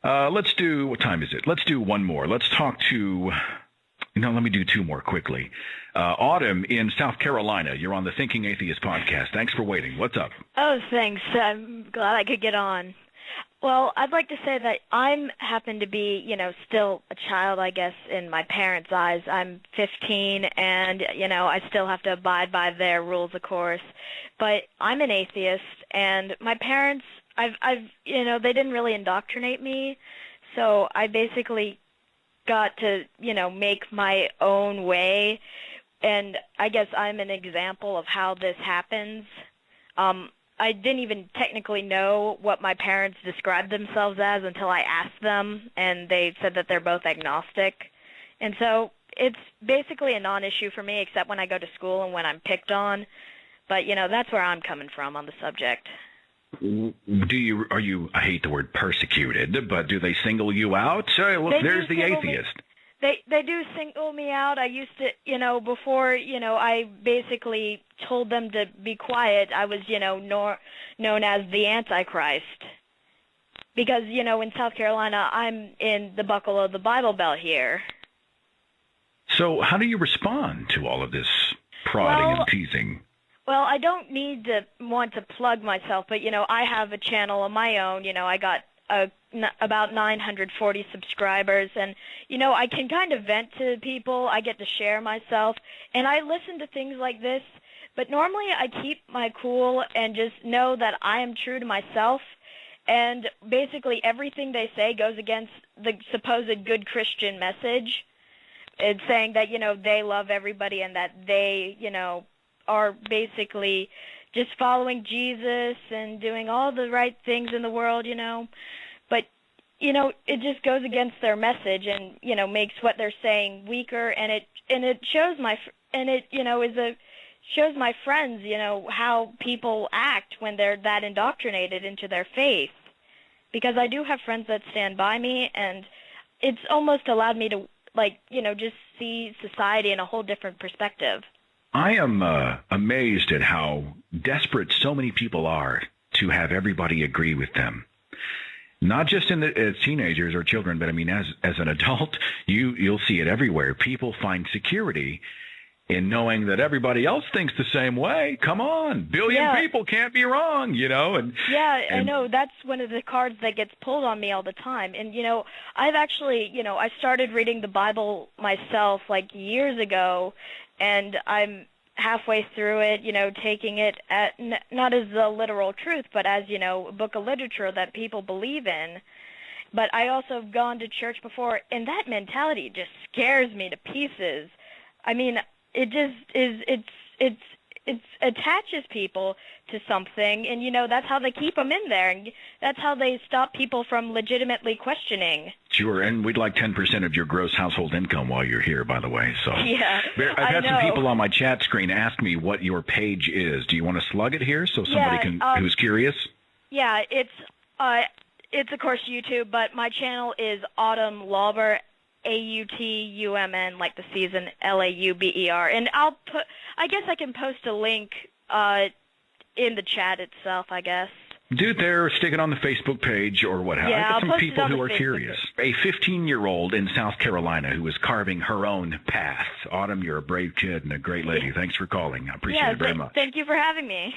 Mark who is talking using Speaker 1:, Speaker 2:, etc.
Speaker 1: Let's do, what time is it? Let's do one more. Let's talk to, let me do two more quickly. Autumn in South Carolina, you're on the Thinking Atheist Podcast. Thanks for waiting. What's up?
Speaker 2: Oh, thanks. I'm glad I could get on. Well, I'd like to say that I happen to be, still a child, I guess, in my parents' eyes. I'm 15, and, I still have to abide by their rules, of course. But I'm an atheist, and my parents, they didn't really indoctrinate me, so I basically got to, make my own way, and I guess I'm an example of how this happens. I didn't even technically know what my parents described themselves as until I asked them, and they said that they're both agnostic. And so it's basically a non-issue for me, except when I go to school and when I'm picked on. But, that's where I'm coming from on the subject.
Speaker 1: Are you, I hate the word persecuted, but do they single you out? Look, there's the atheist.
Speaker 2: They do single me out. I used to, before, I basically told them to be quiet. I was, known as the Antichrist. Because, in South Carolina, I'm in the buckle of the Bible Belt here.
Speaker 1: So how do you respond to all of this prodding and teasing?
Speaker 2: Well, I don't want to plug myself, but, I have a channel of my own. I got about 940 subscribers, and I can kind of vent to people. I get to share myself, and I listen to things like this, but normally I keep my cool and just know that I am true to myself, and basically everything they say goes against the supposed good Christian message. It's saying that they love everybody and that they are basically just following Jesus and doing all the right things in the world, But, it just goes against their message and, makes what they're saying weaker. And it shows shows my friends, how people act when they're that indoctrinated into their faith. Because I do have friends that stand by me, and it's almost allowed me to, just see society in a whole different perspective.
Speaker 1: I am amazed at how desperate so many people are to have everybody agree with them. Not just as teenagers or children, but I mean, as an adult, you'll see it everywhere. People find security in knowing that everybody else thinks the same way. Come on, billion people can't be wrong, And
Speaker 2: I know that's one of the cards that gets pulled on me all the time. And I've actually, I started reading the Bible myself like years ago. And I'm halfway through it, taking it not as the literal truth, but as, a book of literature that people believe in. But I also have gone to church before, and that mentality just scares me to pieces. I mean, it just is, it attaches people to something, and, that's how they keep them in there, and that's how they stop people from legitimately questioning.
Speaker 1: Sure, and we'd like 10% of your gross household income while you're here, by the way. So
Speaker 2: yeah,
Speaker 1: I've had some people on my chat screen ask me what your page is. Do you want to slug it here so somebody who's curious?
Speaker 2: Yeah, it's of course YouTube, but my channel is autumnlauber, AUTUMN, like the season, LAUBER, and I guess I can post a link in the chat itself, I guess.
Speaker 1: Dude, they're sticking on the Facebook page or what have you.
Speaker 2: Yeah,
Speaker 1: I got some people who are
Speaker 2: Facebook
Speaker 1: curious. A 15-year-old in South Carolina who is carving her own path. Autumn, you're a brave kid and a great lady. Thanks for calling. I appreciate it very much.
Speaker 2: Thank you for having me.